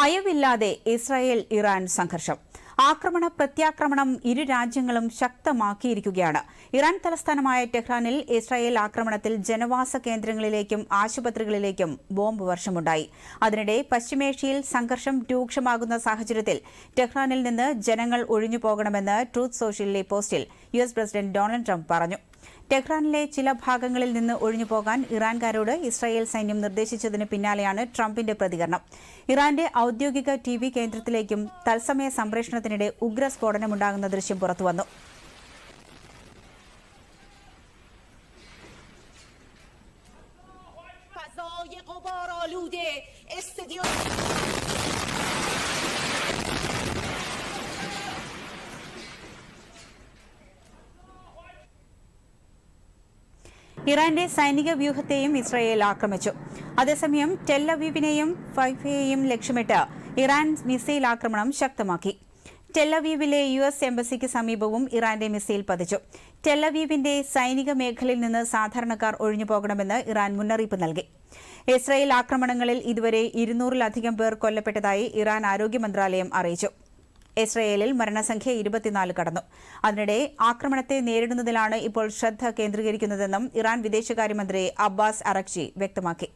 അയവില്ലാതെ Israel Iran സംഘർഷം. ആക്രമണ പ്രത്യാക്രമണം ഇരു രാജ്യങ്ങളും ശക്തമാക്കിയിരിക്കുകയാണ്. ഇറാൻ തലസ്ഥാനമായ ടെഹ്റാനിൽ ഇസ്രായേൽ ആക്രമണത്തിൽ ജനവാസ കേന്ദ്രങ്ങളിലേക്കും ആശുപത്രികളിലേക്കും ബോംബ് വർഷമുണ്ടായി. അതിനിടെ പശ്ചിമേഷ്യയിൽ സംഘർഷം രൂക്ഷമാകുന്ന സാഹചര്യത്തിൽ ടെഹ്റാനിൽ നിന്ന് ജനങ്ങൾ ഒഴിഞ്ഞുപോകണമെന്ന് ട്രൂത്ത് സോഷ്യലിലെ പോസ്റ്റിൽ യുഎസ് പ്രസിഡന്റ് ഡൊണാൾഡ് ട്രംപ് പറഞ്ഞു. ടെഹ്റാനിലെ ചില ഭാഗങ്ങളിൽ നിന്ന് ഒഴിഞ്ഞുപോകാൻ ഇറാൻകാരോട് ഇസ്രായേൽ സൈന്യം നിർദ്ദേശിച്ചതിന് പിന്നാലെയാണ് ട്രംപിന്റെ പ്രതികരണം. ഇറാന്റെ ഔദ്യോഗിക ടിവി കേന്ദ്രത്തിലേക്കും തത്സമയ സംപ്രേഷണത്തിനിടെ ഉഗ്രസ്ഫോടനമുണ്ടാകുന്ന ദൃശ്യം പുറത്തുവന്നു. ഇറാന്റെ സൈനിക വ്യൂഹത്തെയും ഇസ്രായേൽ ആക്രമിച്ചു. അതേസമയം ടെല്ലവീവിനെയും ഹൈഫയെയും ലക്ഷ്യമിട്ട് ഇറാൻ മിസൈൽ ആക്രമണം ശക്തമാക്കി. ടെല്ലവീവിലെ യുഎസ് എംബസിക്ക് സമീപവും ഇറാന്റെ മിസൈൽ പതിച്ചു. ടെല്ലവീവിന്റെ സൈനിക മേഖലയിൽ നിന്ന് സാധാരണക്കാർ ഒഴിഞ്ഞുപോകണമെന്ന് ഇറാൻ മുന്നറിയിപ്പ് നൽകി. ഇസ്രായേൽ ആക്രമണങ്ങളിൽ ഇതുവരെ 200-ലധികം പേർ കൊല്ലപ്പെട്ടതായി ഇറാൻ ആരോഗ്യ മന്ത്രാലയം അറിയിച്ചു. ഇസ്രായേലിൽ മരണസംഖ്യ 24 കടന്നു. അതിനിടെ ആക്രമണത്തെ നേരിടുന്നതിലാണ് ഇപ്പോൾ ശ്രദ്ധ കേന്ദ്രീകരിക്കുന്നതെന്നും ഇറാൻ വിദേശകാര്യമന്ത്രി അബ്ബാസ് അറക്ചി വ്യക്തമാക്കി.